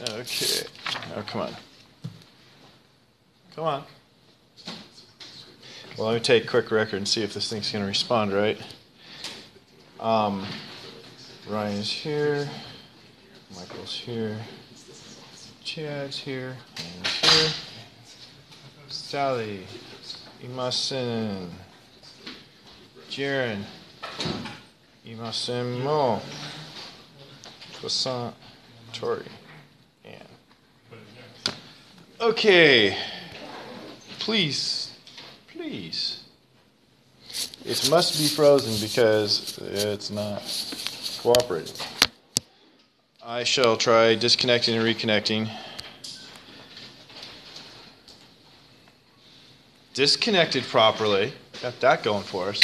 Okay. Oh, come on. Come on. Well, let me take a quick record and see if this thing's going to respond right. Ryan's here. Michael's here. Chad's here. Ryan's here. Sally. Imasen. Jaren. Imasen mo. Croissant. Tori. Ann. Okay. Please. It must be frozen because it's not cooperating. I shall try disconnecting and reconnecting. Disconnected properly. Got that going for us.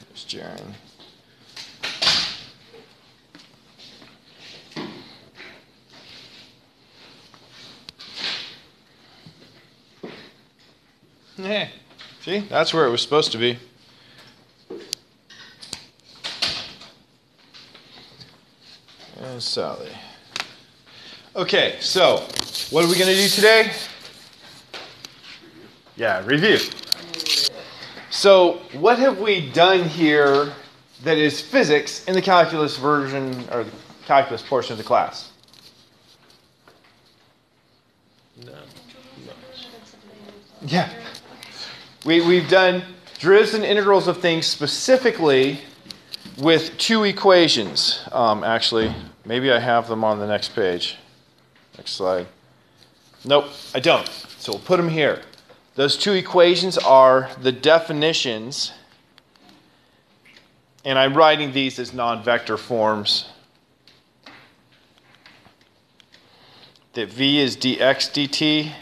There's Jaren. Yeah. See, that's where it was supposed to be. And Sally. Okay, so what are we going to do today? Yeah, review. So what have we done here that is physics in the calculus version or the calculus portion of the class? No. Yeah. We've done derivatives and integrals of things specifically with two equations. Actually, maybe I have them on the next page. Next slide. Nope, I don't. So we'll put them here. Those two equations are the definitions, and I'm writing these as non-vector forms. That v is dx dt.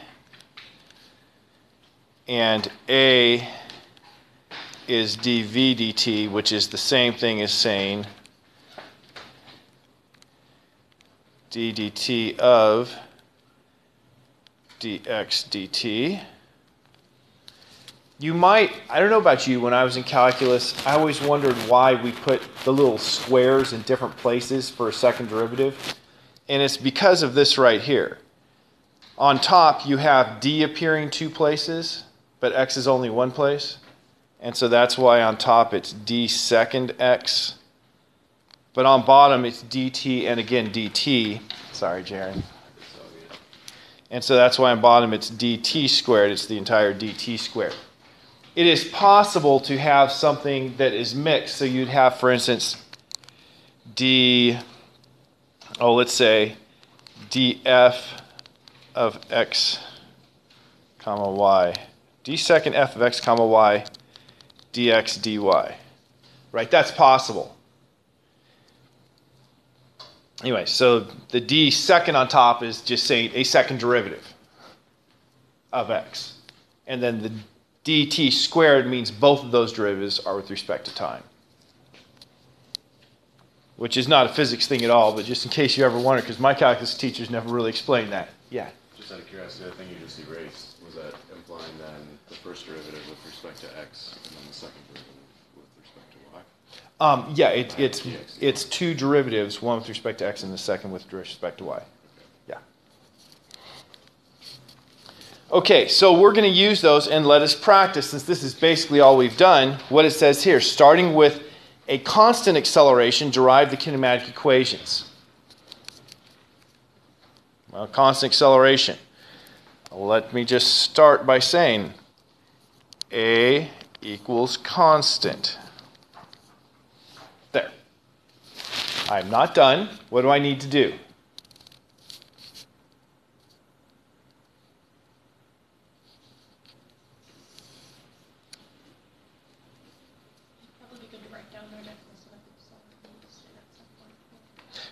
And A is dv dt, which is the same thing as saying d dt of dx dt. You might, I don't know about you, when I was in calculus, I always wondered why we put the little squares in different places for a second derivative. And it's because of this right here. On top, you have d appearing two places, but x is only one place. And so that's why on top it's d second x. But on bottom it's dt and again dt. Sorry, Jaren. And so that's why on bottom it's dt squared. It's the entire dt squared. It is possible to have something that is mixed. So you'd have, for instance, let's say df of x comma y. d second f of x comma y dx dy. Right, that's possible. Anyway, so the d second on top is just saying a second derivative of x. And then the dt squared means both of those derivatives are with respect to time. Which is not a physics thing at all, but just in case you ever wonder, because my calculus teachers never really explained that. Yeah? Just out of curiosity, the thing you just erased, was that implying then the first derivative with respect to x and then the second derivative with respect to y? Yeah, it's two derivatives, one with respect to x and the second with respect to y. Yeah. Okay, so we're going to use those and let us practice, since this is basically all we've done, what it says here, starting with a constant acceleration, derive the kinematic equations. Well, constant acceleration. Let me just start by saying A equals constant. There. I'm not done. What do I need to do?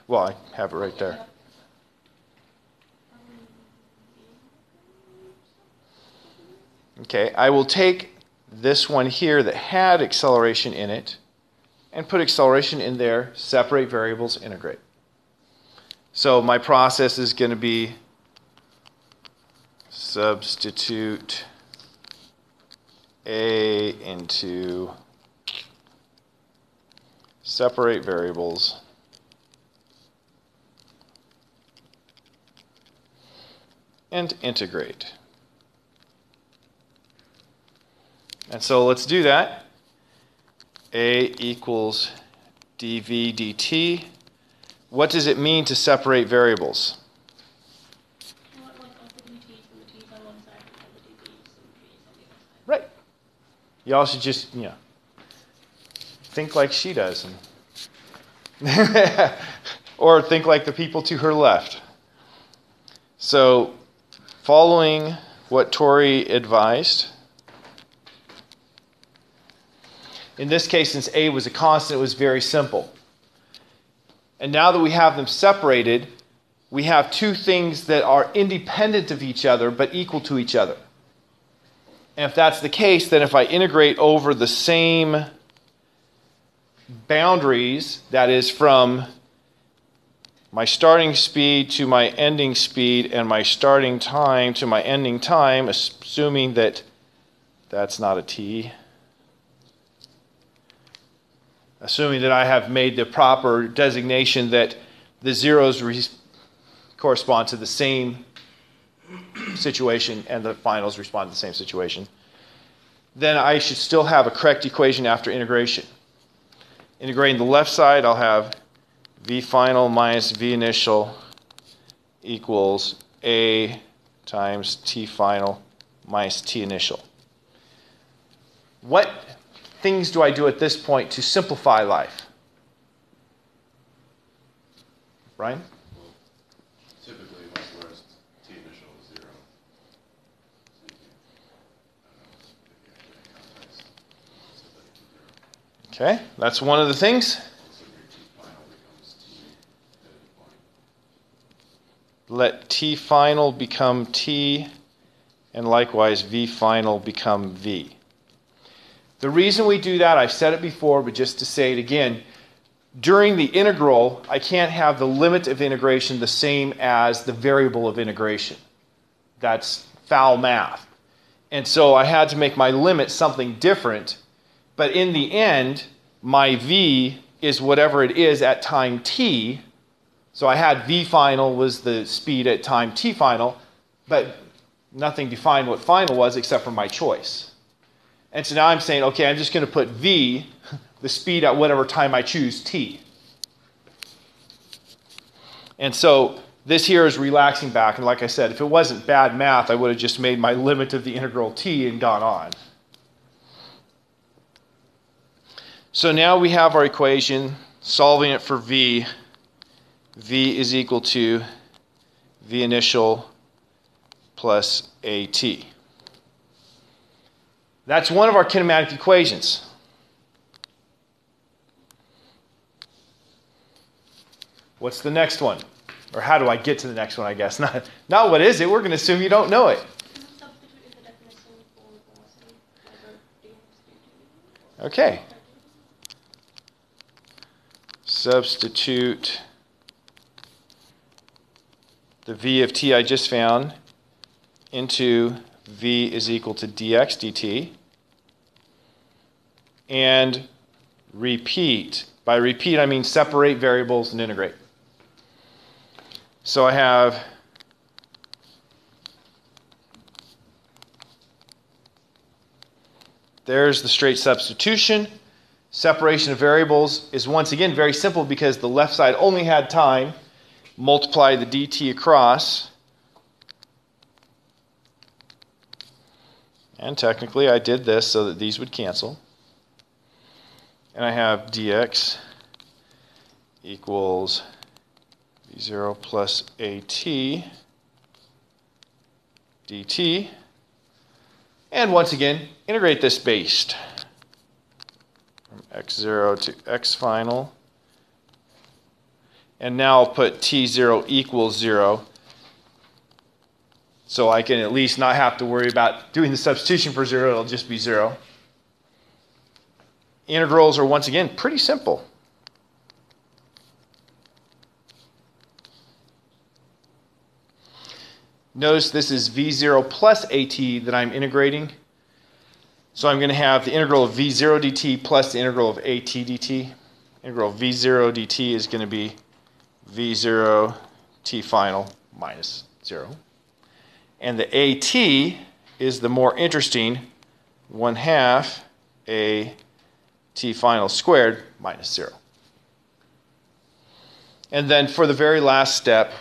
Well, I have it right there. Okay, I will take this one here that had acceleration in it and put acceleration in there, separate variables, integrate. So my process is going to be substitute A into separate variables and integrate. And so let's do that. A equals dv dt. What does it mean to separate variables? Right. You all should just, think like she does. Or think like the people to her left. So, following what Tori advised, in this case, since A was a constant, it was very simple. And now that we have them separated, we have two things that are independent of each other but equal to each other. And if that's the case, then if I integrate over the same boundaries, that is from my starting speed to my ending speed and my starting time to my ending time, assuming that that's not a t, assuming that I have made the proper designation that the zeros correspond to the same situation and the finals respond to the same situation, then I should still have a correct equation after integration. Integrating the left side, I'll have v final minus v initial equals a times t final minus t initial. What things do I do at this point to simplify life? Brian? Well, typically, most whereas t initial is 0. So you can, Okay, that's one of the things. so your t final becomes t at any point. Let t final become t, and likewise v final become v. The reason we do that, I've said it before, but just to say it again, during the integral, I can't have the limit of integration the same as the variable of integration. That's foul math. And so I had to make my limit something different, but in the end, my v is whatever it is at time t. So I had v final was the speed at time t final, but nothing defined what final was except for my choice. And so now I'm saying, okay, I'm just going to put v, the speed at whatever time I choose, t. And so this here is relaxing back. And like I said, if it wasn't bad math, I would have just made my limit of the integral t and gone on. So now we have our equation, solving it for v. V is equal to v initial plus at. That's one of our kinematic equations. What's the next one? Or how do I get to the next one, I guess? Not what is it? We're going to assume you don't know it. Okay. Substitute the v of t I just found into v is equal to dx dt, and repeat. By repeat, I mean separate variables and integrate. So I have there's the straight substitution. Separation of variables is once again very simple because the left side only had time. Multiply the dt across. And technically I did this so that these would cancel. And I have dx equals v0 plus at dt. And once again, integrate this based from x0 to x final. And now I'll put t0 equals 0. So I can at least not have to worry about doing the substitution for 0. It'll just be 0. Integrals are once again pretty simple. Notice this is v0 plus at that I'm integrating. So I'm going to have the integral of v0 dt plus the integral of at dt. Integral of v0 dt is going to be v0 t final minus 0. And the AT is the more interesting 1/2 AT final squared minus 0. And then for the very last step,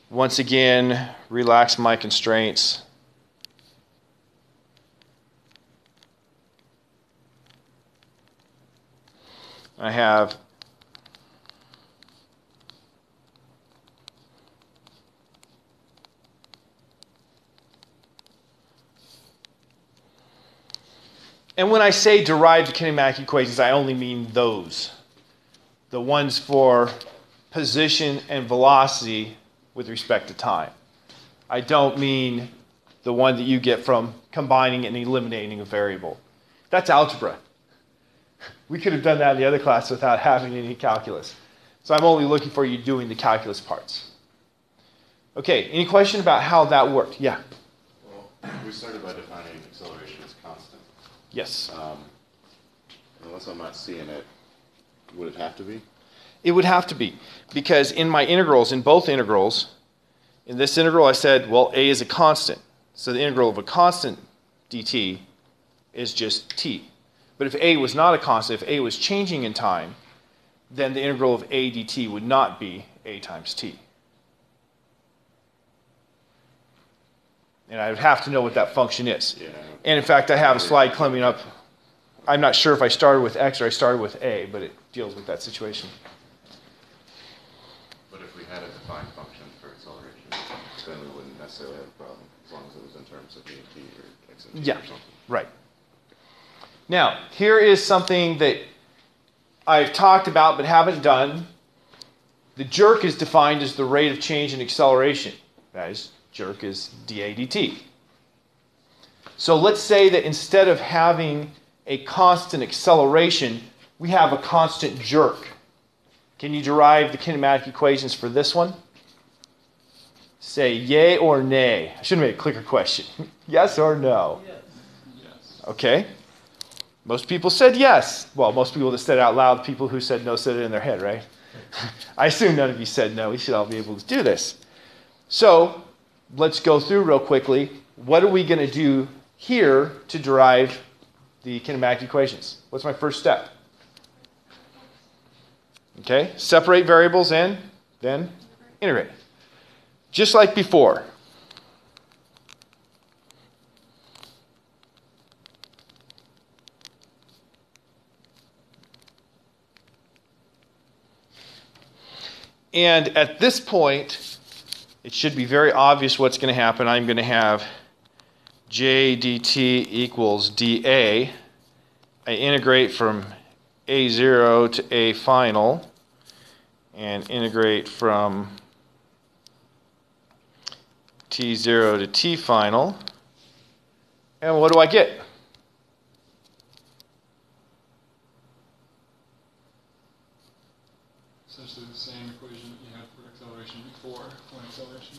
once again, relax my constraints. I have and when I say derive the kinematic equations, I only mean those. The ones for position and velocity with respect to time. I don't mean the one that you get from combining and eliminating a variable. That's algebra. We could have done that in the other class without having any calculus. So I'm only looking for you doing the calculus parts. Okay, any question about how that worked? Yeah? Well, we started by defining acceleration as constant. Yes. Unless I'm not seeing it, would it have to be? It would have to be, because in my integrals, in both integrals, in this integral I said, well, a is a constant. So the integral of a constant dt is just t. But if a was not a constant, if a was changing in time, then the integral of a dt would not be a times t. And I would have to know what that function is. Yeah. And in fact, I have a slide coming up. I'm not sure if I started with x or I started with a, but it deals with that situation. But if we had a defined function for acceleration, then we wouldn't necessarily have a problem, as long as it was in terms of v and t or x and t Yeah, or something. right. Now, here is something that I've talked about but haven't done. The jerk is defined as the rate of change in acceleration. That is, jerk is dA dt. So let's say that instead of having a constant acceleration, we have a constant jerk. Can you derive the kinematic equations for this one? Say yay or nay. I should have made a clicker question. Yes or no? Yes. Okay. Most people said yes. Well, most people that said it out loud, people who said no said it in their head, right? I assume none of you said no. We should all be able to do this. So let's go through real quickly. What are we going to do here to derive the kinematic equations? What's my first step? Okay, separate variables and then integrate. Just like before. And at this point, it should be very obvious what's going to happen. I'm going to have j dt equals dA. I integrate from a0 to a final and integrate from t0 to t final. And what do I get? Essentially the same equation that you had for acceleration before when acceleration.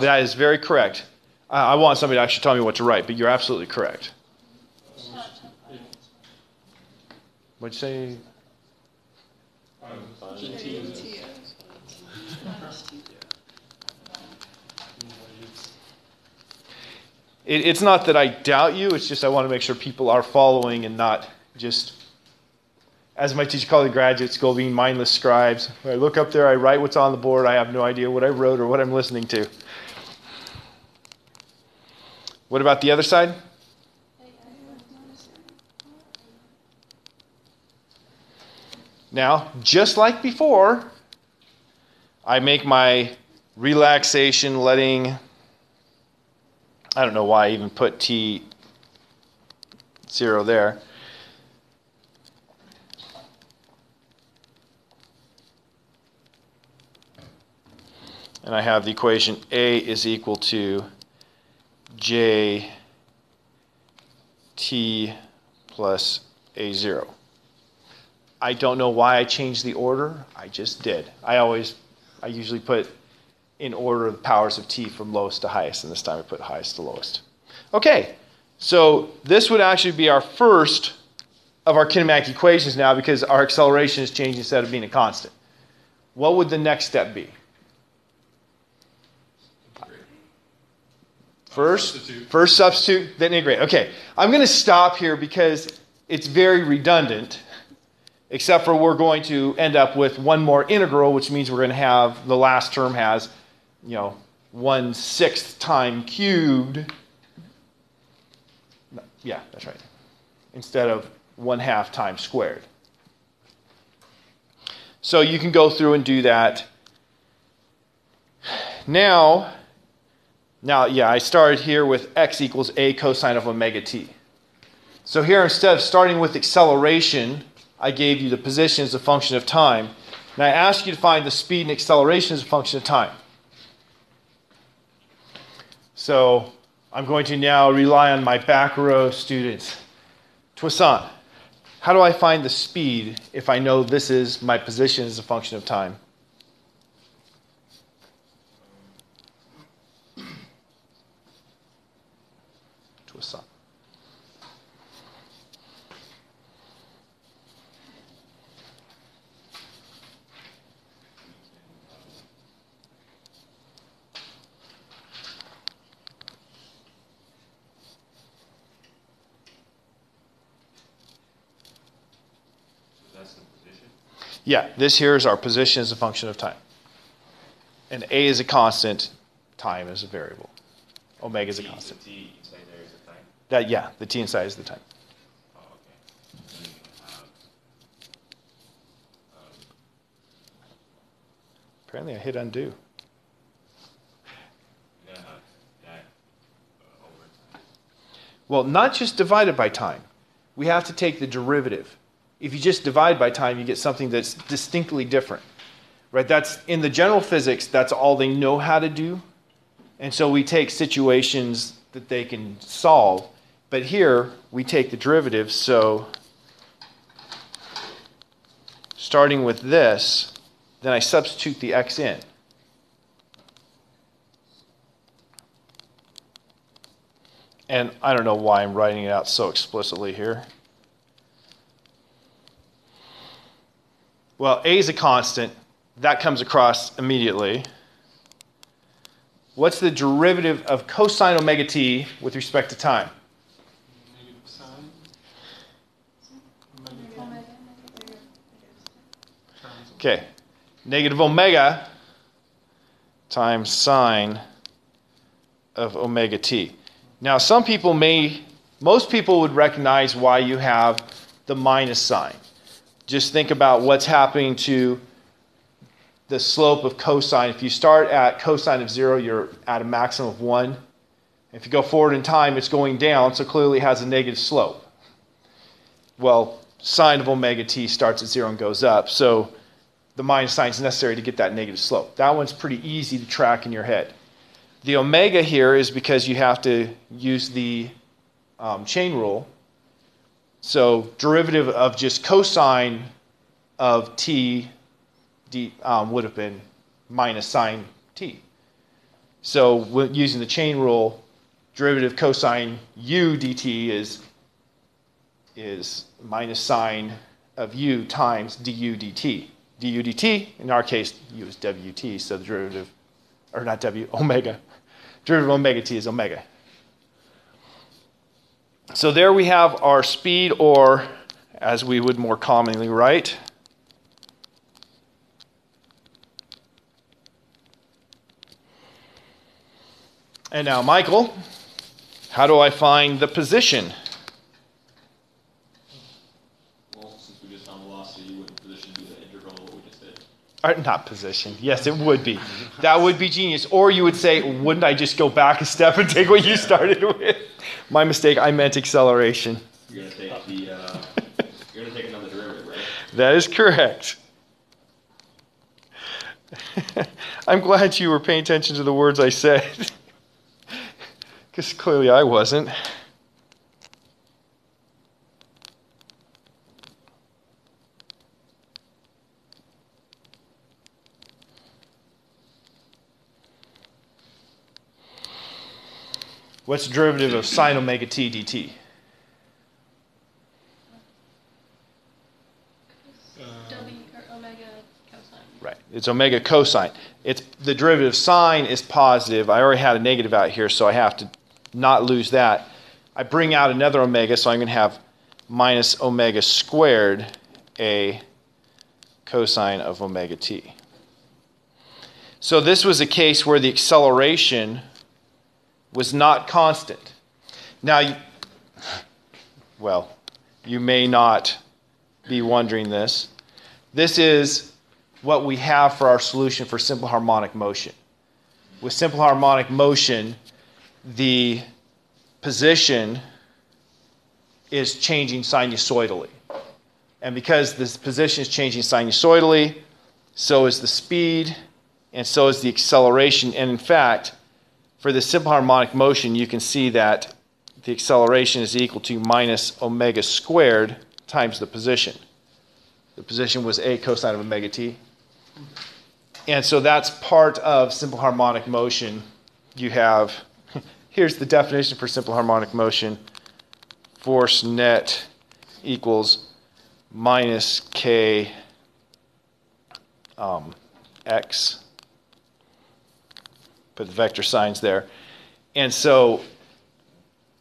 That is very correct. I want somebody to actually tell me what to write, but you're absolutely correct. What'd you say? It's not that I doubt you, it's just I want to make sure people are following and not just, as my teacher called the graduate school, being mindless scribes. When I look up there, I write what's on the board, I have no idea what I wrote or what I'm listening to. What about the other side? Now, just like before, I make my relaxation letting, I don't know why I even put T0 there. And I have the equation A is equal to J T plus A0. I don't know why I changed the order. I just did. I usually put in order of the powers of T from lowest to highest, and this time I put highest to lowest. Okay, so this would actually be our first of our kinematic equations now because our acceleration is changing instead of being a constant. What would the next step be? First substitute, then integrate. Okay, I'm going to stop here because it's very redundant, except for we're going to end up with one more integral, which means we're going to have, the last term has, 1/6 time cubed. Yeah, that's right. Instead of 1/2 times squared. So you can go through and do that. Now, I started here with x equals a cosine of omega t. So here, instead of starting with acceleration, I gave you the position as a function of time. And I asked you to find the speed and acceleration as a function of time. So I'm going to now rely on my back row students. Toussaint, how do I find the speed if I know this is my position as a function of time? Toussaint. Yeah, this here is our position as a function of time. And a is a constant, time is a variable. Omega is a constant. The t inside there is the time? The t inside is the time. Oh, okay. Then you have, Apparently I hit undo. you're going to have that over time. Well, not just divided by time. We have to take the derivative. If you just divide by time, you get something that's distinctly different. Right? That's in the general physics, that's all they know how to do. And so we take situations that they can solve. But here, we take the derivative. So starting with this, then I substitute the x in. And I don't know why I'm writing it out so explicitly here. Well, a is a constant. That comes across immediately. What's the derivative of cosine omega t with respect to time? Negative sine. Okay. Negative omega times sine of omega t. Now, most people would recognize why you have the minus sign. Just think about what's happening to the slope of cosine. If you start at cosine of 0, you're at a maximum of 1. If you go forward in time, it's going down, so clearly it has a negative slope. Well, sine of omega t starts at 0 and goes up, so the minus sign is necessary to get that negative slope. That one's pretty easy to track in your head. The omega here is because you have to use the chain rule. So derivative of just cosine of t would have been minus sine t. So using the chain rule, derivative cosine u dt is minus sine of u times du dt. Du dt, in our case, u is wt, so the derivative, or not w, omega. Derivative of omega t is omega. So there we have our speed, or as we would more commonly write, and now, Michael, how do I find the position? Well, since we just found velocity, wouldn't position be the integral of what we just did? Not position. Yes, it would be. That would be genius. Or you would say, wouldn't I just go back a step and take what you started with? My mistake, I meant acceleration. You're going to take the, you're going to take another derivative, right? That is correct. I'm glad you were paying attention to the words I said. Because clearly I wasn't. What's the derivative of sine omega t dt? W or omega cosine. Right. It's omega cosine. It's the derivative of sine is positive. I already had a negative out here, so I have to not lose that. I bring out another omega, so I'm going to have minus omega squared a cosine of omega t. So this was a case where the acceleration was not constant. Now, you may not be wondering this. This is what we have for our solution for simple harmonic motion. With simple harmonic motion, the position is changing sinusoidally. And because this position is changing sinusoidally, so is the speed, and so is the acceleration. And in fact, for the simple harmonic motion, you can see that the acceleration is equal to minus omega squared times the position. The position was a cosine of omega t. And so that's part of simple harmonic motion. You have, here's the definition for simple harmonic motion. Force net equals minus k x. Put the vector signs there. And so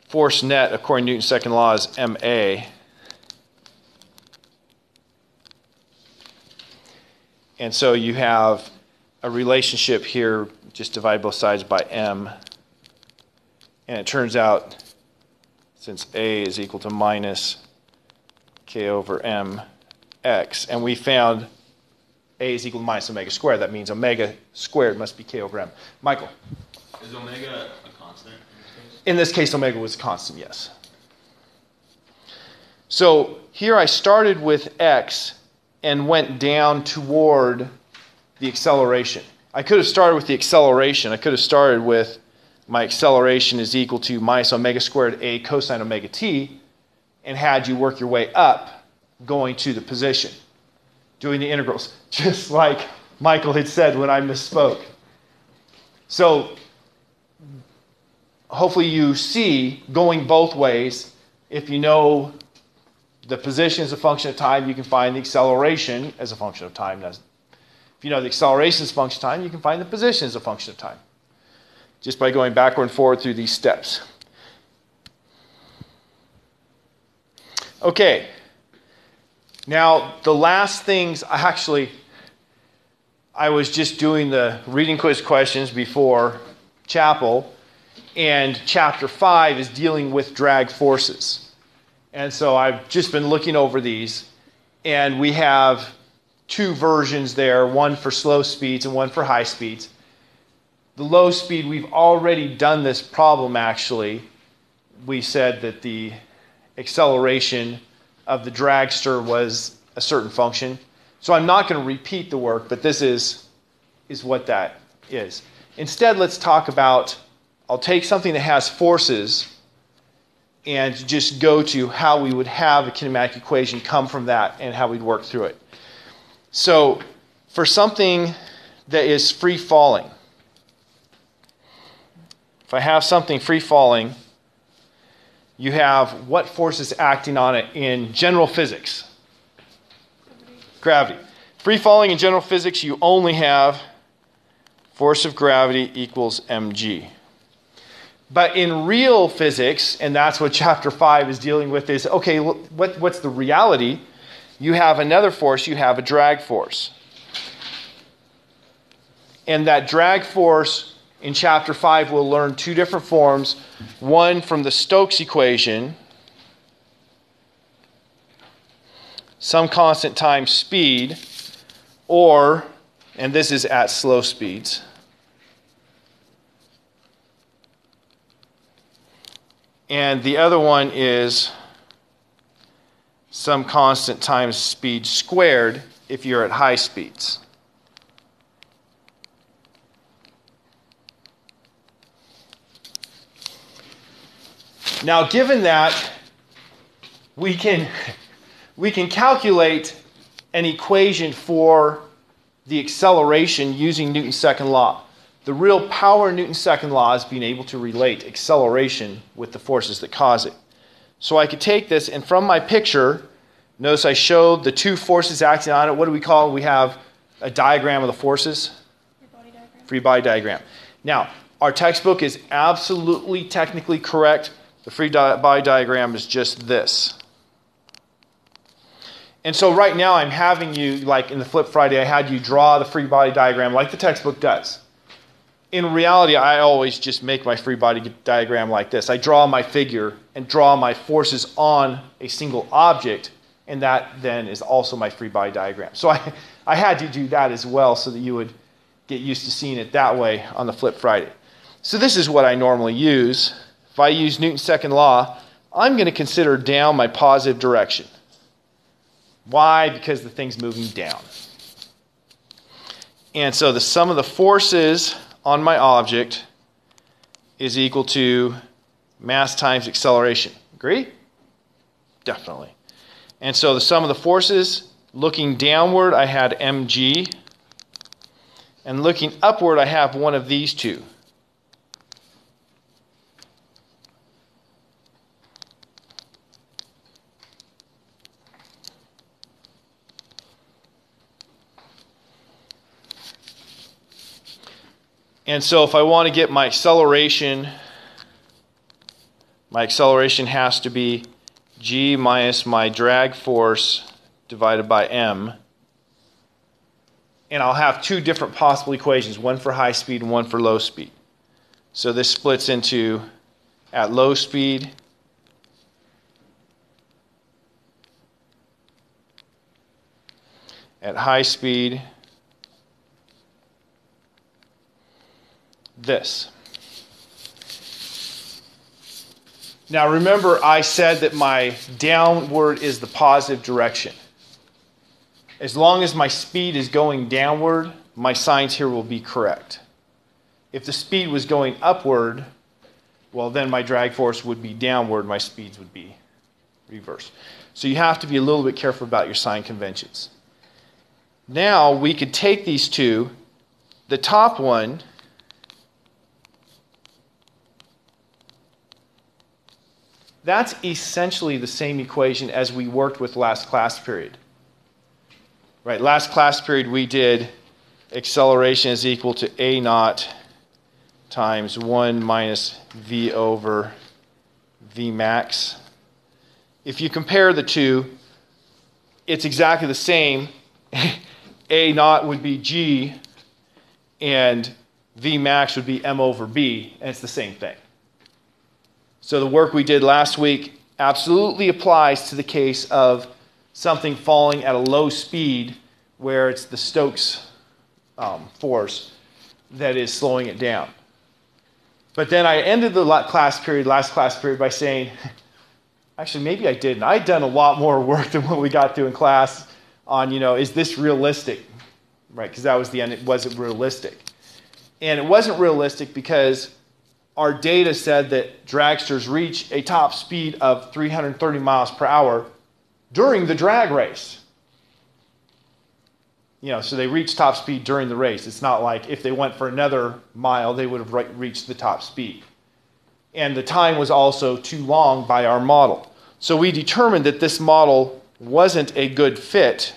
force net, according to Newton's second law, is ma. And so you have a relationship here, just divide both sides by m. And it turns out, since a is equal to minus k over m x, and we found a is equal to minus omega squared, that means omega squared must be k over m. Michael? Is omega a constant In this case, omega was a constant, yes. So here I started with x and went down toward the acceleration. I could have started with the acceleration. I could have started with my acceleration is equal to minus omega squared a cosine omega t, and had you work your way up going to the position, doing the integrals, just like Michael had said when I misspoke. So hopefully you see going both ways. If you know the position is a function of time, you can find the acceleration as a function of time. If you know the acceleration is a function of time, you can find the position as a function of time, just by going backward and forward through these steps. Okay. Now, the last things, I was just doing the reading quiz questions before chapel, and chapter 5 is dealing with drag forces. And so I've just been looking over these, and we have two versions there, one for slow speeds and one for high speeds. The low speed, we've already done this problem actually. We said that the acceleration of the dragster was a certain function. So I'm not going to repeat the work, but this is what that is. Instead, let's talk about, I'll take something that has forces and just go to how we would have a kinematic equation come from that and how we'd work through it. So for something that is free falling, if I have something free falling, you have what force is acting on it in general physics? Gravity. Free falling in general physics, you only have force of gravity equals mg. But in real physics, and that's what chapter 5 is dealing with, is, okay, what's the reality? You have another force, you have a drag force. And that drag force in chapter 5 we'll learn two different forms. One from the Stokes equation, some constant times speed, or, and this is at slow speeds, and the other one is some constant times speed squared if you're at high speeds. Now, given that we can calculate an equation for the acceleration using Newton's second law. The real power in Newton's second law is being able to relate acceleration with the forces that cause it. So I could take this, and from my picture, notice I showed the two forces acting on it. What do we call it? We have a diagram of the forces. Free body diagram. Free body diagram. Now, Our textbook is absolutely technically correct. The free body diagram is just this. And so right now I'm having you, like in the Flip Friday, I had you draw the free body diagram like the textbook does. In reality, I always just make my free body diagram like this. I draw my figure and draw my forces on a single object, and that then is also my free body diagram. So I had to do that as well so that you would get used to seeing it that way on the Flip Friday. So this is what I normally use. If I use Newton's second law, I'm going to consider down my positive direction. Why? Because the thing's moving down. And so the sum of the forces on my object is equal to mass times acceleration. Agree? Definitely. And so the sum of the forces, looking downward, I had mg. And looking upward, I have one of these two. And so if I want to get my acceleration has to be g minus my drag force divided by m. And I'll have two different possible equations, one for high speed and one for low speed. So this splits into, at low speed, at high speed, this. Now remember, I said that my downward is the positive direction. As long as my speed is going downward, my signs here will be correct. If the speed was going upward, well then my drag force would be downward, my speeds would be reversed. So you have to be a little bit careful about your sign conventions. Now we could take these two. The top one, that's essentially the same equation as we worked with last class period. Right, last class period we did acceleration is equal to a naught times 1 minus v over v max. If you compare the two, it's exactly the same. A naught would be g, and v max would be m over b, and it's the same thing. So the work we did last week absolutely applies to the case of something falling at a low speed where it's the Stokes force that is slowing it down. But then I ended the last class period by saying, actually maybe I didn't. I'd done a lot more work than what we got through in class on, is this realistic? Right, because that was the end, it wasn't realistic. And it wasn't realistic because our data said that dragsters reach a top speed of 330 miles per hour during the drag race. So they reach top speed during the race. It's not like if they went for another mile, they would have reached the top speed. And the time was also too long by our model. So we determined that this model wasn't a good fit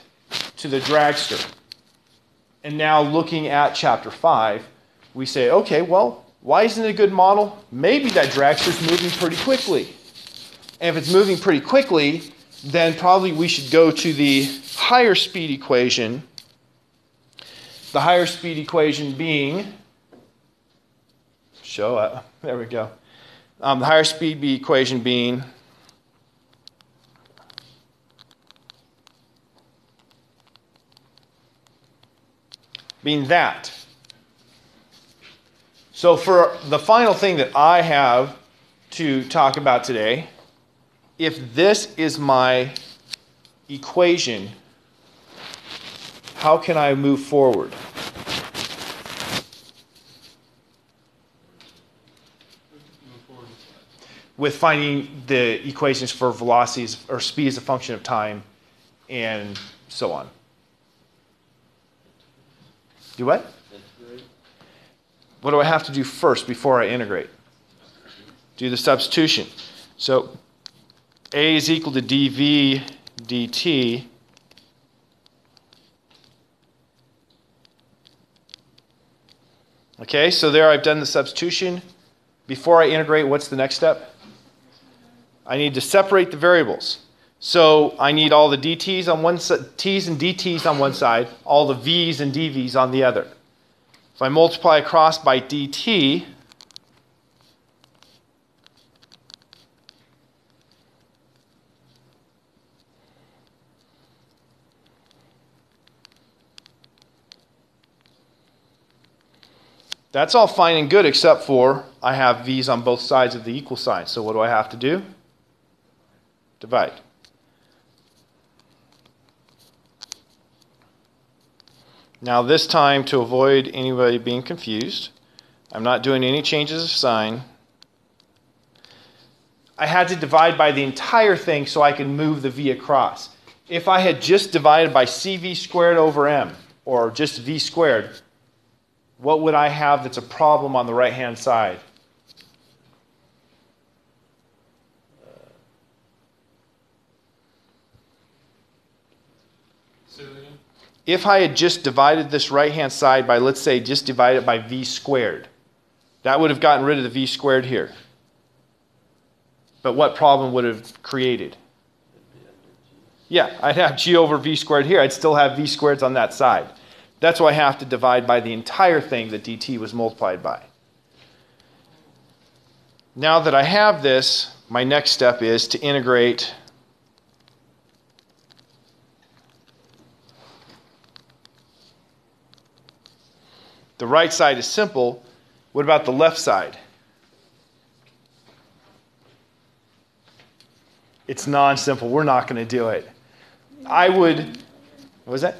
to the dragster. And now looking at Chapter 5, we say, okay, well, why isn't it a good model? Maybe that dragster's moving pretty quickly. And if it's moving pretty quickly, then probably we should go to the higher speed equation. The higher speed equation being, there we go. The higher speed equation being that. So for the final thing that I have to talk about today, if this is my equation, how can I move forward? With finding the equations for velocities or speed as a function of time and so on. Do what? What do I have to do first before I integrate? Do the substitution. So A is equal to dv dt Okay, so there I've done the substitution. Before I integrate, what's the next step? I need to separate the variables. So I need all the dt's on one side, t's and dt's on one side, all the v's and dv's on the other. If I multiply across by dt, that's all fine and good except for I have v's on both sides of the equal sign. So what do I have to do? Divide. Now this time, to avoid anybody being confused, I'm not doing any changes of sign. I had to divide by the entire thing so I can move the v across. If I had just divided by cv squared over m, or just v squared, what would I have that's a problem on the right-hand side? Say that again. If I had just divided this right-hand side by, let's say, just divide it by v squared, that would have gotten rid of the v squared here. But what problem would have created? Yeah, I'd have g over v squared here. I'd still have v squareds on that side. That's why I have to divide by the entire thing that dt was multiplied by. Now that I have this, my next step is to integrate the right side is simple. What about the left side? It's non-simple. We're not going to do it. I would... What was that?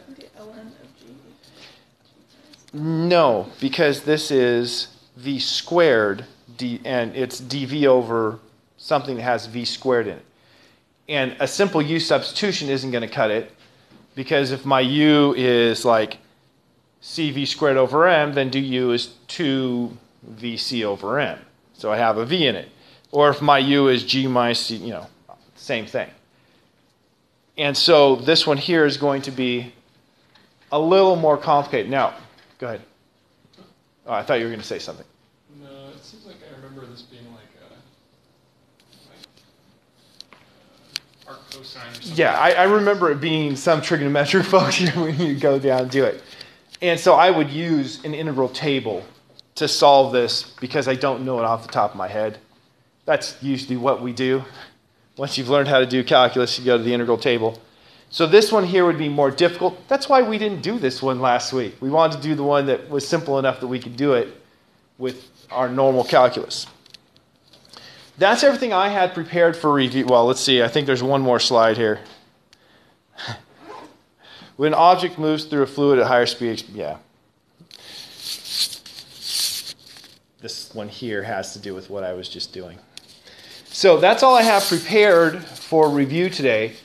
No, because this is v squared, and it's dv over something that has v squared in it. And a simple u substitution isn't going to cut it, because if my u is like cv squared over m, then du is 2vc over m. So I have a v in it. Or if my u is g minus c, same thing. And so this one here is going to be a little more complicated. Now, go ahead. Oh, I thought you were going to say something. No, it seems like I remember this being like arc cosine or something. Yeah, I remember it being some trigonometric function when you go down and do it. And so I would use an integral table to solve this because I don't know it off the top of my head. That's usually what we do. Once you've learned how to do calculus, you go to the integral table. So this one here would be more difficult. That's why we didn't do this one last week. We wanted to do the one that was simple enough that we could do it with our normal calculus. That's everything I had prepared for review. Well, let's see. I think there's one more slide here. When an object moves through a fluid at higher speed, yeah. This one here has to do with what I was just doing. So that's all I have prepared for review today.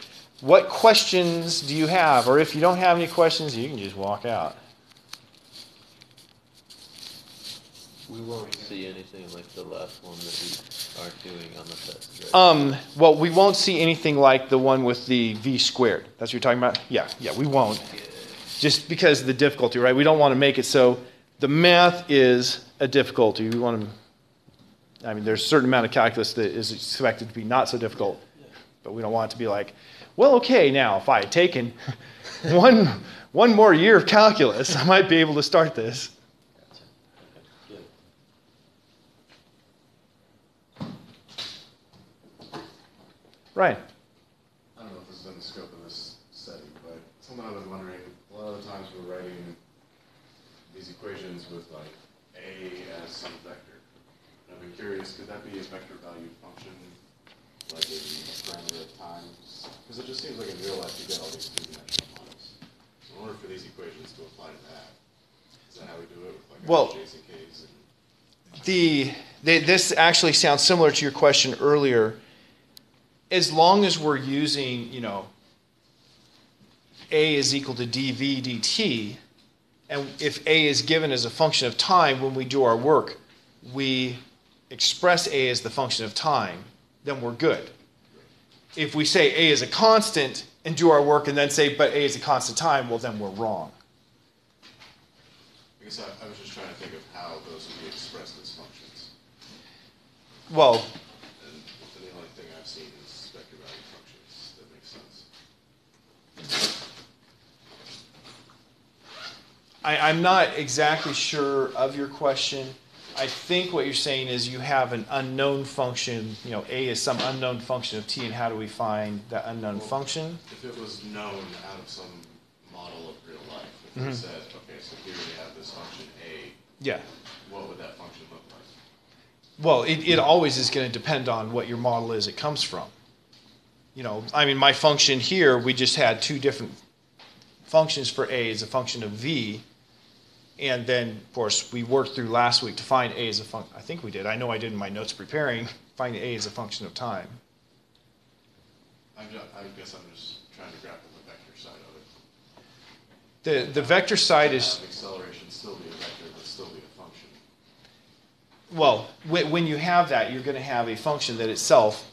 What questions do you have? Or if you don't have any questions, you can just walk out. We won't see anything like the last one that we are doing on the test, right? Well, we won't see anything like the one with the v squared. That's what you're talking about? Yeah, we won't. Just because of the difficulty, right? We don't want to make it so the math is a difficulty. We want to, there's a certain amount of calculus that is expected to be not so difficult. But we don't want it to be like, well, okay, now if I had taken one more year of calculus, I might be able to start this. Right. I don't know if this is in the scope of this study, but something I was wondering, a lot of the times we're writing these equations with like a as some vector. And I've been curious, could that be a vector value function, like a parameter of time? Because it just seems like in real life you get all these two-dimensional models. So in order for these equations to apply to that, is that how we do it with like J's and K's? This actually sounds similar to your question earlier. As long as we're using, a is equal to dv dt, and if a is given as a function of time when we do our work, we express a as the function of time, then we're good. If we say a is a constant and do our work and then say, but a is a constant time, well, then we're wrong. I guess I was just trying to think of how those would be expressed as functions. Well, And the only thing I've seen is vector value functions. That makes sense. I'm not exactly sure of your question. I think what you're saying is you have an unknown function, you know, A is some unknown function of t, and how do we find that unknown function? If it was known out of some model of real life, if it said, okay, so here we have this function A, Yeah. what would that function look like? Well, it always is going to depend on what your model is it comes from. You know, I mean, my function here, we just had two different functions for A as a function of V. And then, of course, we worked through last week to find A as a function. I think we did. I know I did in my notes preparing, find A as a function of time. I guess I'm just trying to grapple the vector side of it. The vector side is, Have acceleration still be a vector, but still be a function. well, when you have that, you're going to have a function that itself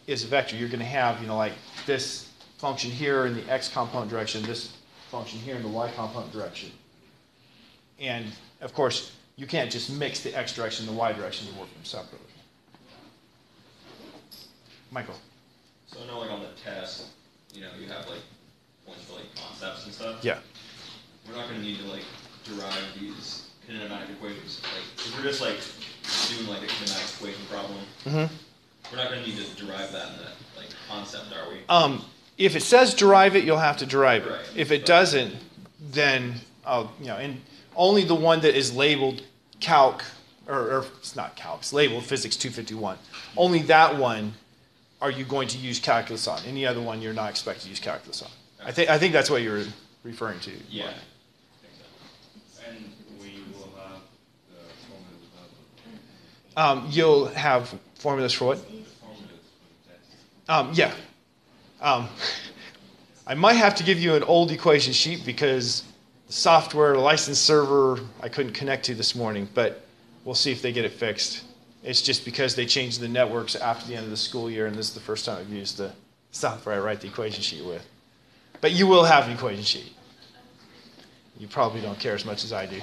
is a vector. You're going to have, you know, like this function here in the x component direction, this function here in the y component direction. And, of course, you can't just mix the x direction and the y direction and work them separately. Michael. So I know, like, on the test, you know, you have, like, points for, like, concepts and stuff. Yeah. We're not going to need to, like, derive these kinematic equations. Like, if we're just, like, doing, like, a kinematic equation problem, we're not going to need to derive that in that, like, concept, are we? If it says derive it, you'll have to derive it. Right. If it doesn't, then, you know, and only the one that is labeled calc, or it's not calc, it's labeled physics 251. Only that one are you going to use calculus on. Any other one you're not expected to use calculus on. I think that's what you're referring to. Yeah. And we will have the formulas of You'll have formulas for what? Yeah. I might have to give you an old equation sheet because the software license server I couldn't connect to this morning, but we'll see if they get it fixed. It's just because they changed the networks after the end of the school year, and this is the first time I've used the software I write the equation sheet with. But you will have an equation sheet. You probably don't care as much as I do.